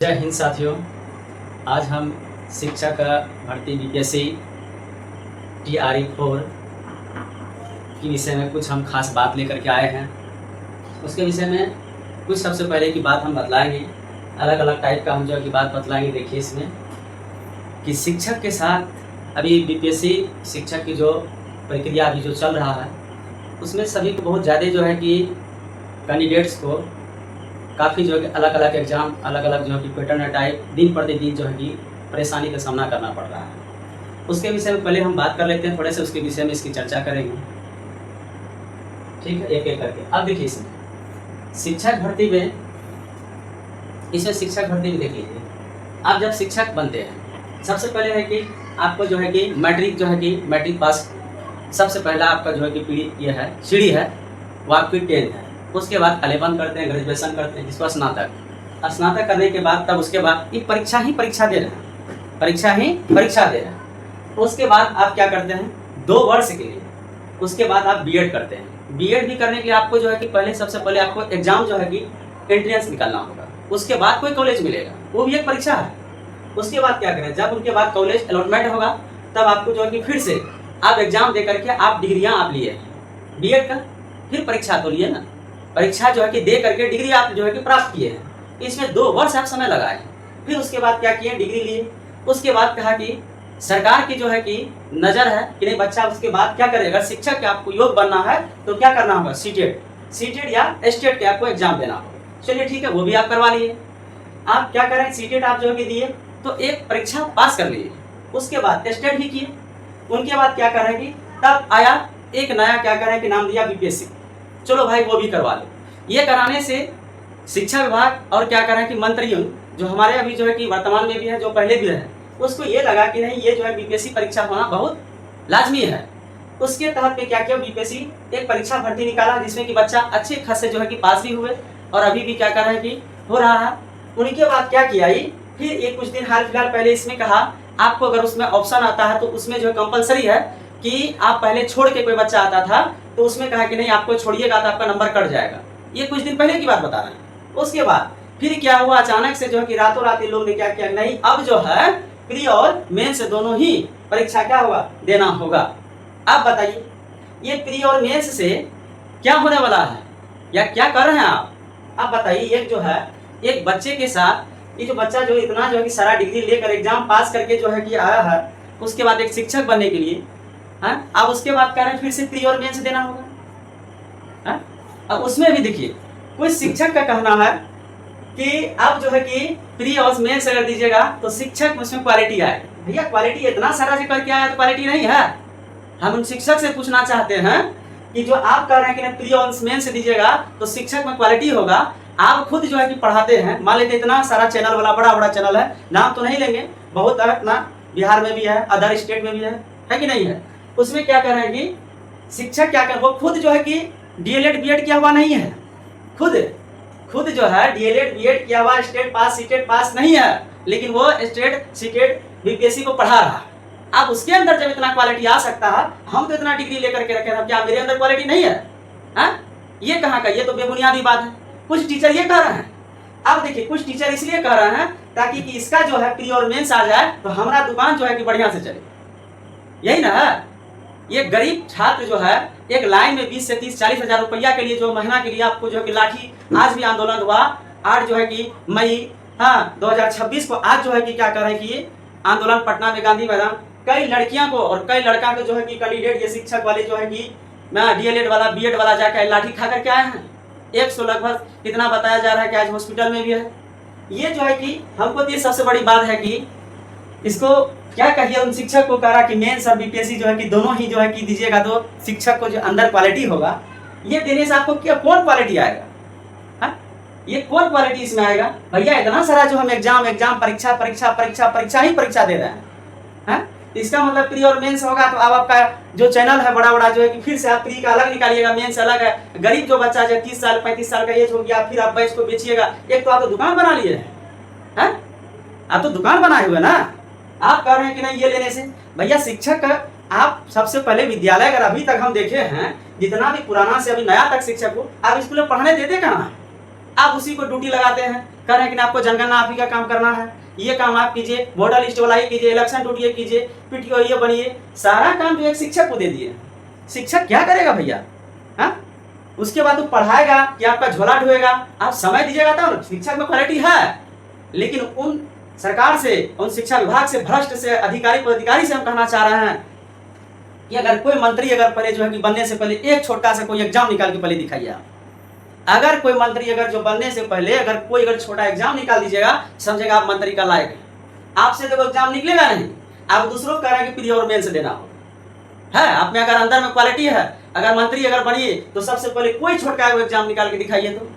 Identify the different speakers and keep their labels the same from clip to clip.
Speaker 1: जय हिंद साथियों। आज हम शिक्षा का भर्ती बीपीएससी TRE 4 के विषय में कुछ हम खास बात लेकर के आए हैं। उसके विषय में कुछ सबसे पहले की बात हम बतलाएंगे। अलग अलग टाइप का हम जो की बात बतलाएंगे। देखिए इसमें कि शिक्षक के साथ अभी बीपीएससी शिक्षक की जो प्रक्रिया अभी जो चल रहा है उसमें सभी को बहुत ज़्यादा जो है कि कैंडिडेट्स को काफ़ी जो है कि अलग अलग एग्ज़ाम अलग अलग जो है कि पैटर्न टाइप दिन प्रतिदिन जो है कि परेशानी का सामना करना पड़ रहा है। उसके विषय में पहले हम बात कर लेते हैं, थोड़े से उसके विषय में इसकी चर्चा करेंगे। ठीक है, एक एक करके। अब देखिए इसमें शिक्षक भर्ती में देख लीजिए। आप जब शिक्षक बनते हैं सबसे पहले है कि आपको जो है कि मैट्रिक पास सबसे पहला आपका जो है कि सीढ़ी है वो आपकी 10th है। उसके बाद 11 करते हैं, ग्रेजुएशन करते हैं, जिसको स्नातक करने के बाद तब उसके बाद ये परीक्षा दे रहे हैं। उसके बाद आप क्या करते हैं 2 वर्ष के लिए। उसके बाद आप बीएड करते हैं। बीएड भी करने के लिए आपको जो है कि सबसे पहले आपको एग्जाम जो है कि एंट्रेंस निकालना होगा। उसके बाद कोई कॉलेज मिलेगा, वो भी एक परीक्षा है। उसके बाद क्या करें, जब उनके बाद कॉलेज अलॉटमेंट होगा तब आपको जो है कि फिर से आप एग्जाम दे करके आप डिग्रियाँ आप लिए बीएड का, फिर परीक्षा तो लिए ना, परीक्षा जो है कि दे करके डिग्री आप जो है कि प्राप्त किए हैं। इसमें 2 वर्ष आप समय लगाए। फिर उसके बाद क्या किए, डिग्री लिए। उसके बाद कहा कि सरकार की जो है कि नज़र है कि नहीं बच्चा उसके बाद क्या करेगा, शिक्षक के आपको योग बनना है तो क्या करना होगा, सीटेट या स्टेट के आपको एग्जाम देना होगा। चलिए ठीक है, वो भी आप करवा लिए। आप क्या करें, सीटेट आप जो है कि दिए तो एक परीक्षा पास कर लिए। उसके बाद स्टेट भी किए। उनके बाद क्या करें कि तब आया एक नया क्या करें कि नाम दिया बीपीएससी। चलो भाई वो भी करवा लो। ये कराने से शिक्षा विभाग और क्या करें कि मंत्रियों जो हमारे अभी जो है कि वर्तमान में भी है, जो पहले भी है, उसको ये लगा कि नहीं ये जो है बीपीएससी परीक्षा होना बहुत लाजमी है। उसके तहत पे क्या किया, बीपीएससी एक परीक्षा भर्ती निकाला जिसमें कि बच्चा अच्छे खासे जो है कि पास भी हुए और अभी भी क्या कर रहे हैं कि हो रहा है। उनके बाद क्या किया, फिर एक कुछ दिन हाल फिलहाल पहले इसमें कहा आपको अगर उसमें ऑप्शन आता है तो उसमें जो है कंपलसरी है कि आप पहले छोड़ के कोई बच्चा आता था तो उसमें कहा कि नहीं आपको छोड़िएगा तो आपका नंबर कट जाएगा। ये कुछ दिन पहले की बात बता रहे हैं। उसके बाद फिर क्या हुआ, अचानक से जो है कि रातों रात लोग ने क्या किया, नहीं अब जो है प्री और मेन से दोनों ही परीक्षा क्या होगा, देना होगा। आप बताइए ये प्री और मेंस से क्या होने वाला है या क्या कर रहे हैं आप बताइए। एक जो है एक बच्चे के साथ ये जो बच्चा जो इतना जो है कि सारा डिग्री लेकर एग्जाम पास करके जो है कि आया है, उसके बाद एक शिक्षक बनने के लिए अब उसके बाद कह रहे हैं फिर से प्री और मेंस देना होगा। अब उसमें भी देखिए कोई शिक्षक का कहना है कि अब जो है कि प्री और मेंस अगर दीजिएगा तो शिक्षक उसमें क्वालिटी आए। भैया क्वालिटी इतना सारा जो करके आया तो क्वालिटी नहीं है। हम उन शिक्षक से पूछना चाहते हैं कि जो आप कह रहे हैं कि प्री और मेंस दीजिएगा तो शिक्षक में क्वालिटी होगा। आप खुद जो है कि पढ़ाते हैं, मान लेते इतना सारा चैनल वाला बड़ा चैनल है, नाम तो नहीं लेंगे, बहुत अपना बिहार में भी है, अदर स्टेट में भी है कि नहीं है। उसमें क्या कर रहे हैं कि शिक्षक क्या कर, वो खुद जो है कि डीएलएड बीएड किया हुआ नहीं है, खुद जो है डीएलएड बीएड किया हुआ स्टेट पास सीटेट पास नहीं है, लेकिन वो स्टेट सीटेट बीपीएससी को पढ़ा रहा। अब उसके अंदर जब इतना क्वालिटी आ सकता है, हम तो इतना डिग्री लेकर के रखे हैं, क्या मेरे अंदर क्वालिटी नहीं है? ये कहाँ का, ये तो बेबुनियादी बात है। कुछ टीचर ये कह रहे हैं। अब देखिए कुछ टीचर इसलिए कह रहे हैं ताकि कि इसका जो है प्री और मेंस आ जाए तो हमारा दुकान जो है कि बढ़िया से चले, यही ना है। ये गरीब छात्र जो है एक लाइन में 20 से 30-40 हजार रुपया के लिए जो महीना के लिए आपको जो है कि लाठी, आज भी आंदोलन हुआ 8 जो है कि मई 2026 को, आज जो है कि क्या कर रहे हैं कि आंदोलन पटना में गांधी मैदान, कई लड़कियां को और कई लड़का को जो है कि कैंडिडेट ये शिक्षक वाले जो है कि डीएलएड वाला बीएड वाला जाकर लाठी खा करके आए हैं। 100 लगभग कितना बताया जा रहा है कि आज हॉस्पिटल में भी है। ये जो है कि हमको तो ये सबसे बड़ी बात है कि इसको क्या कहिए, उन शिक्षक को कह रहा कि मेंस और बीपीएससी जो है कि दोनों ही जो है कि दीजिएगा तो शिक्षक को जो अंदर क्वालिटी होगा, ये देने से आपको क्या कौन क्वालिटी आएगा? ये कौन क्वालिटी इसमें आएगा? भैया इतना सारा जो हम एग्जाम परीक्षा दे रहे हैं, इसका मतलब प्री और मेंस होगा तो अब आपका जो चैनल है बड़ा जो है कि फिर से आप प्री का अलग निकालिएगा, मेंस अलग है। गरीब जो बच्चा जो 30 साल 35 साल का एज हो गया, फिर आप बैच को बेचिएगा। एक तो आप तो दुकान बना लिए हैं, आप तो दुकान बनाए हुए ना। आप कह रहे हैं कि नहीं ये लेने से, भैया शिक्षक का आप सबसे पहले विद्यालय अगर अभी तक हम देखे हैं, जितना भी पुराना से अभी नया तक शिक्षक को आप स्कूल में पढ़ने देते कहाँ हैं? आप उसी को ड्यूटी लगाते हैं, कह रहे हैं कि आपको जनगणना आप ही का काम करना है, ये काम आप कीजिए, वोटर लिस्ट वाला ही कीजिए, इलेक्शन ड्यूटी कीजिए, पीटीओ ये बनिए, सारा काम जो एक शिक्षक को दे दिए। शिक्षक क्या करेगा भैया? हाँ, उसके बाद वो पढ़ाएगा कि आपका झोला ढोएगा, आप समय दीजिएगा तब। शिक्षक में क्वालिटी है, लेकिन उन सरकार से, उन शिक्षा विभाग से, भ्रष्ट से, अधिकारी पदाधिकारी से हम कहना चाह रहे हैं कि अगर कोई मंत्री अगर पहले जो है कि बनने से पहले एक छोटा सा कोई एग्जाम निकाल के पहले दिखाइए आप। अगर कोई मंत्री अगर जो बनने से पहले अगर कोई अगर छोटा एग्जाम निकाल दीजिएगा, समझेगा आप मंत्री का लायक है। आपसे तो एग्जाम निकलेगा नहीं, आप दूसरों को कह रहे हैं कि प्री और मेन से देना हो है। आप में अगर अंदर में क्वालिटी है, अगर मंत्री अगर बनिए तो सबसे पहले कोई छोटा एग्जाम निकाल के दिखाइए तो।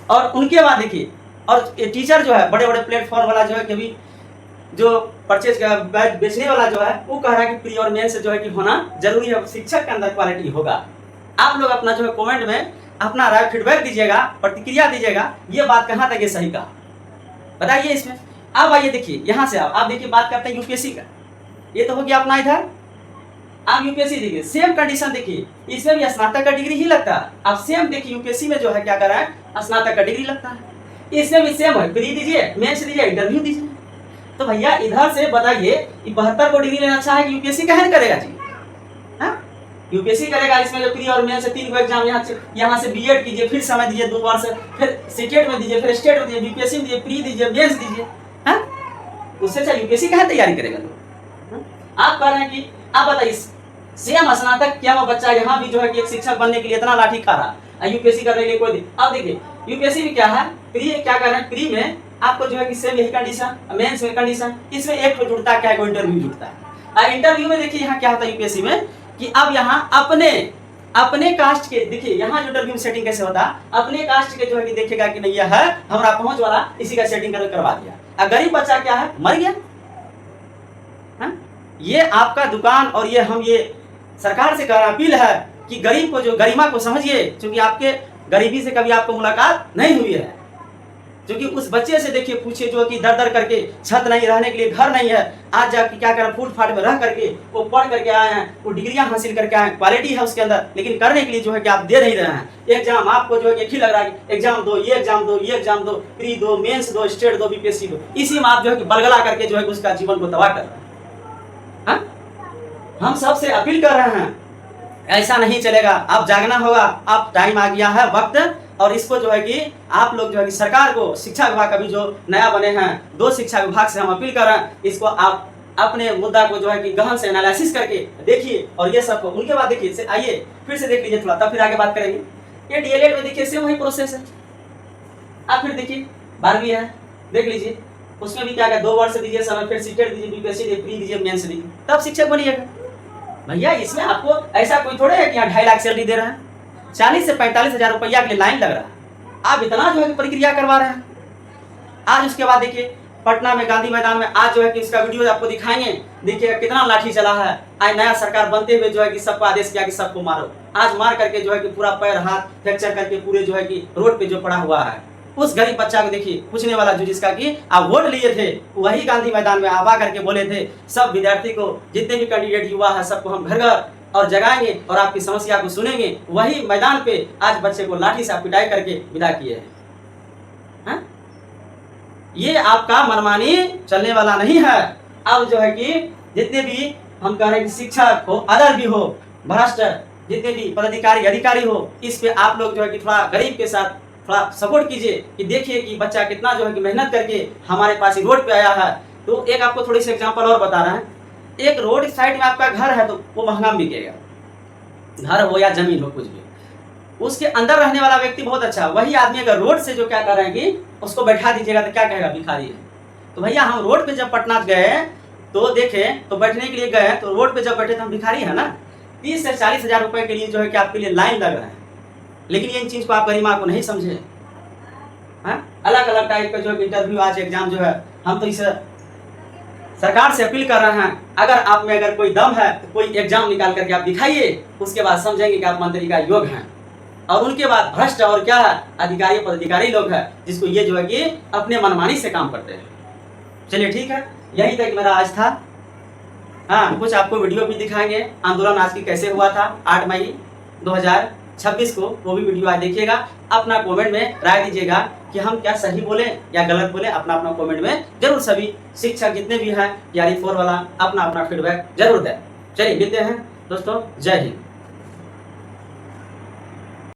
Speaker 1: और उनके बाद देखिए, और ये टीचर जो है बड़े बड़े प्लेटफॉर्म वाला जो है कि अभी जो परचेज बेचने वाला जो है वो कह रहा है कि प्री और मेन से जो है कि होना जरूरी है, शिक्षक के अंदर क्वालिटी होगा। आप लोग अपना जो है कमेंट में अपना राय फीडबैक दीजिएगा, प्रतिक्रिया दीजिएगा, ये बात कहाँ तक ये सही कहा बताइए इसमें। अब आइए देखिए, यहाँ से आप देखिए बात करते हैं यूपीएससी का। ये तो हो गया अपना इधर, आप यूपीएससी देखिए, सेम कंडीशन देखिए, इसमें भी स्नातक का डिग्री ही लगता है। आप सेम देखिए यूपीएससी में जो है क्या कर रहा है, स्नातक का डिग्री लगता है, इसमें भी सेम है, प्री दीजिए, मेंस दीजिए, इंटरव्यू दीजिए। तो भैया इधर से बताइए 72 को डिग्री लेना अच्छा है कि यूपीएससी कहन करेगा जी? यूपीएससी करेगा, इसमें जो प्री और मेन से 3 को एग्जाम यहाँ से बीएड कीजिए, फिर समय दीजिए 2 वर्ष, फिर सीटेट में दीजिए, फिर स्टेट में दीजिए, यूपीएससी में दीजिए, प्री दीजिए, मेंस दीजिए। उससे अच्छा यूपीएससी कहाँ तैयारी करेगा लोग? आप कह रहे हैं कि आप बताइए सेम स्नातक किया हुआ बच्चा यहाँ भी जो है कि एक शिक्षक बनने के लिए इतना लाठी खा रहा है, यूपीएससी करने के लिए कोई। अब देखिए यूपीएससी में क्या है, प्री क्या कर रहे हैं, प्री में आपको जो है कि सेम यही कंडीशन, मेंस में कंडीशन, इसमें एक को जुड़ता है, क्या कोई इंटरव्यू जुड़ता है। और इंटरव्यू में देखिए यहाँ क्या होता है यूपीएससी में कि अब यहाँ अपने कास्ट के देखिए, यहाँ जो इंटरव्यू में सेटिंग कैसे होता है, अपने कास्ट के जो है कि देखेगा कि नहीं यह है हमारा पहुंच वाला, इसी का सेटिंग करवा दिया। और गरीब बच्चा क्या है, मर गया। ये आपका दुकान और ये सरकार से अपील है कि गरीब को जो गरिमा को समझिए, क्योंकि आपके गरीबी से कभी आपको मुलाकात नहीं हुई है। क्योंकि उस बच्चे से देखिए पूछिए जो कि दर दर करके छत नहीं, रहने के लिए घर नहीं है, आज जाके क्या कर फूट फाट में रह करके वो पढ़ करके आए हैं, वो डिग्रियां हासिल करके आए हैं, क्वालिटी है उसके अंदर, लेकिन करने के लिए जो है कि आप दे नहीं रहे हैं। एग्जाम आपको जो है कि लग रहा है एग्जाम दो, ये एग्जाम दो, ये एग्जाम दो, प्री दो, मेंस दो, स्टेट दो, बीपीएससी दो, इसी में आप जो है कि बलगला करके जो है उसका जीवन को तबाह कर रहे हैं। हम सबसे अपील कर रहे हैं, ऐसा नहीं चलेगा, अब जागना होगा, अब टाइम आ गया है, वक्त। और इसको जो है कि आप लोग जो है कि सरकार को, शिक्षा विभाग अभी जो नया बने हैं, 2 शिक्षा विभाग से हम अपील कर रहे हैं, इसको आप अपने मुद्दा को जो है कि गहन से एनालिसिस करके देखिए, और ये सब उनके बाद देखिए, आइए फिर से देख लीजिए थोड़ा, तब फिर आगे बात करेंगे। ये डीएलएड में देखिए सेम वही प्रोसेस है। आप फिर देखिए 12वीं है, देख लीजिए, उसमें भी क्या है, 2 वर्ष दीजिए समय, फिर सीटेट दीजिए, बीपीएससी दीजिए, प्री दीजिए, मेंस दीजिए, तब शिक्षक बनिएगा। भैया इसमें आपको ऐसा कोई थोड़े है कि यहाँ 2.5 लाख सैलरी दे रहे हैं, 40 से 45 हजार रुपया के लिए लाइन लग रहा है, आप इतना जो है प्रक्रिया करवा रहे हैं। आज उसके बाद देखिए पटना में गांधी मैदान में आज जो है कि इसका वीडियो आपको दिखाएंगे, देखिए कितना लाठी चला है। आज नया सरकार बनते हुए जो है कि सबको आदेश किया कि सबको मारो, आज मार करके जो है कि पूरा पैर हाथ फ्रैक्चर करके पूरे जो है कि रोड पे जो पड़ा हुआ है, उस गरीब बच्चा को देखिए पूछने वाला जो जिसका कि आप वोट लिए थे, वही गांधी मैदान में आवा करके बोले थे सब विद्यार्थी को, जितने भी कैंडिडेट युवा है सबको हम घर घर और जगाएंगे और आपकी समस्या को सुनेंगे। वही मैदान पे आज बच्चे को लाठी से पिटाई करके विदा किए हैं। ये आपका मनमानी चलने वाला नहीं है। अब जो है कि जितने भी हम कह रहे हैं कि शिक्षक हो, अदर भी हो, भ्रष्ट जितने भी पदाधिकारी अधिकारी हो, इस पे आप लोग जो है कि थोड़ा गरीब के साथ थोड़ा सपोर्ट कीजिए कि देखिए कि बच्चा कितना जो है कि मेहनत करके हमारे पास ही रोड पे आया है। तो एक आपको थोड़ी सी एग्जांपल और बता रहे हैं, एक रोड साइड में आपका घर है तो वो महंगा बिकेगा, घर हो या जमीन हो कुछ भी, उसके अंदर रहने वाला व्यक्ति बहुत अच्छा, वही आदमी अगर रोड से जो क्या कर रहे हैं कि उसको बैठा दीजिएगा तो क्या कहेगा, भिखारी है। तो भैया हम रोड पे जब पटना गए तो देखे, तो बैठने के लिए गए तो रोड पे जब बैठे तो हम भिखारी है ना, 30 से 40 हजार रुपए के लिए जो है कि आपके लिए लाइन लग रहा है, लेकिन ये इन चीज को आप गरिमा को नहीं समझे। अलग अलग टाइप का जो इंटरव्यू आज एग्जाम जो है, हम तो इस सरकार से अपील कर रहे हैं, अगर आप में अगर कोई दम है तो कोई एग्जाम निकाल करके आप दिखाइए, उसके बाद समझेंगे कि आप मंत्री का योग हैं। और उनके बाद भ्रष्ट और क्या है, अधिकारी पदाधिकारी लोग हैं जिसको ये जो है कि अपने मनमानी से काम करते हैं। चलिए ठीक है, यही तक मेरा आज था। हाँ, कुछ आपको वीडियो भी दिखाएंगे, आंदोलन आज की कैसे हुआ था 8 मई 2000 26 को वो भी वीडियो आज देखिएगा। अपना कमेंट में राय दीजिएगा कि हम क्या सही बोले या गलत बोले। अपना अपना कमेंट में जरूर सभी शिक्षक जितने भी हैं यारी 4 वाला अपना अपना फीडबैक जरूर दें। चलिए मिलते हैं दोस्तों, जय हिंद।